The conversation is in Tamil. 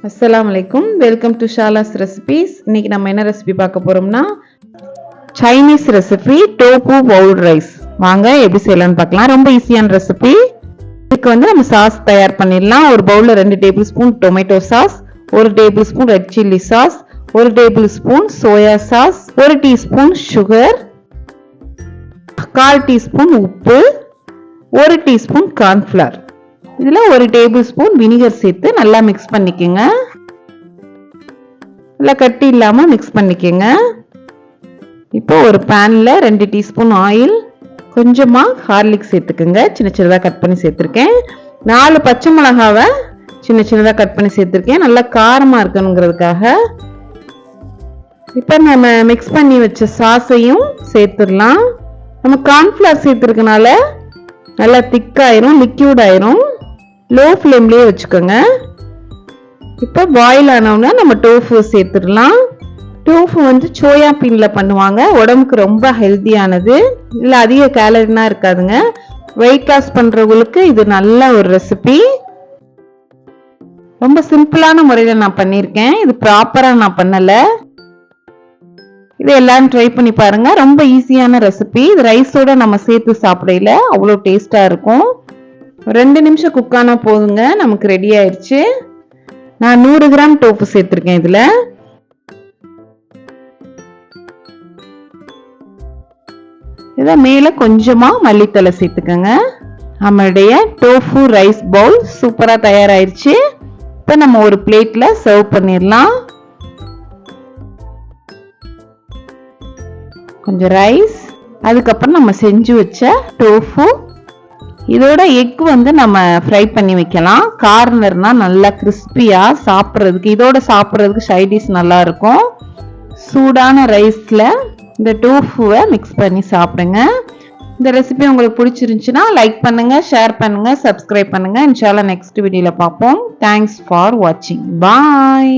அஸ்ஸலாமு அலைக்கும். Welcome to Shala's recipes. இன்னைக்கு நம்ம என்ன ரெசிபி பார்க்க போறோம்னா Chinese recipe tofu boiled rice. வாங்க எப்படி செய்யலாம்னு பார்க்கலாம். ரொம்ப ஈஸியான ரெசிபி. இதுக்கு நம்ம சாஸ் தயார் பண்ணிடலாம். ஒரு பவுல்ல 2 table spoon tomato sauce, 1 table spoon red chilli sauce, 1 table spoon soya sauce, 1 teaspoon sugar, 1/4 teaspoon உப்பு, 1 டீஸ்பூன் கார்ன்ஃப்ளவர். இதுல 1 டேபிள் ஸ்பூன் வினிகர் சேர்த்து நல்லா மிக்ஸ் பண்ணிக்கோங்க. நல்லா கட்டி இல்லாம மிக்ஸ் பண்ணிக்கோங்க. இப்போ ஒரு பேன்ல 2 டீஸ்பூன் ஆயில், கொஞ்சமா ஹார்லிக்ஸ் சேர்த்துக்கோங்க. சின்ன சின்னதா கட் பண்ணி சேர்த்திருக்கேன். 4 பச்சை மிளகாவை சின்ன சின்னதா கட் பண்ணி சேர்த்திருக்கேன். நல்லா காரமா இருக்கணுங்கிறதுக்காக. இப்போ நம்ம மிக்ஸ் பண்ணி வச்ச சாஸையும் சேர்த்துடலாம். நம்ம கார்ன்ஃப்ளவர் சேர்த்துருக்கனால நல்லா திக்காயிரும், லிக்யூட் ஆயிரும். லோ ஃப்ளேம்லயே வச்சுக்கோங்க. இப்போ பாயில் ஆனவுடனே நம்ம டோஃபு சேர்த்துடலாம். டோஃபு சோயா பீன்ல பண்ணுவாங்க. உடம்புக்கு ரொம்ப ஹெல்த்தியானது. இல்ல அதிக கேலரினா இருக்காதுங்க. வெயிட் லாஸ் பண்றவங்களுக்கு இது நல்ல ஒரு ரெசிபி. ரொம்ப சிம்பிளான முறையில நான் பண்ணியிருக்கேன். இது ப்ராப்பரா நான் பண்ணல. இது எல்லாரும் ட்ரை பண்ணி பாருங்க. ரொம்ப ஈஸியான ரெசிபி. இது ரைஸோட நம்ம சேர்த்து சாப்பிடல அவ்வளோ டேஸ்டா இருக்கும். 2 நிமிஷம் குக் ஆனா போதுங்க, நமக்கு ரெடி ஆயிடுச்சு. நான் 100 கிராம் டோஃபு சேர்த்திருக்கேன். இதுல இத மேல கொஞ்சமா மல்லித்தலை சேர்த்துக்கங்க. நம்மளுடைய டோஃபு ரைஸ் பவுல் சூப்பரா தயாராயிருச்சு. இப்ப நம்ம ஒரு பிளேட்ல சர்வ் பண்ணிடலாம். கொஞ்சம் ரைஸ், அதுக்கப்புறம் நம்ம செஞ்சு வச்ச டோஃபு, இதோட எக் நம்ம ஃப்ரை பண்ணி வைக்கலாம். கார்னர்னா நல்லா கிறிஸ்பியா சாப்பிட்றதுக்கு, இதோட சாப்பிட்றதுக்கு சைடிஷ் நல்லா இருக்கும். சூடான ரைஸ்ல இந்த டோஃபுவை மிக்ஸ் பண்ணி சாப்பிடுங்க. இந்த ரெசிபி உங்களுக்கு பிடிச்சிருந்துச்சுன்னா லைக் பண்ணுங்க, ஷேர் பண்ணுங்க, சப்ஸ்கிரைப் பண்ணுங்க. இன்ஷால்லா நெக்ஸ்ட் வீடியோல பார்ப்போம். தேங்க்ஸ் ஃபார் வாட்சிங். பாய்.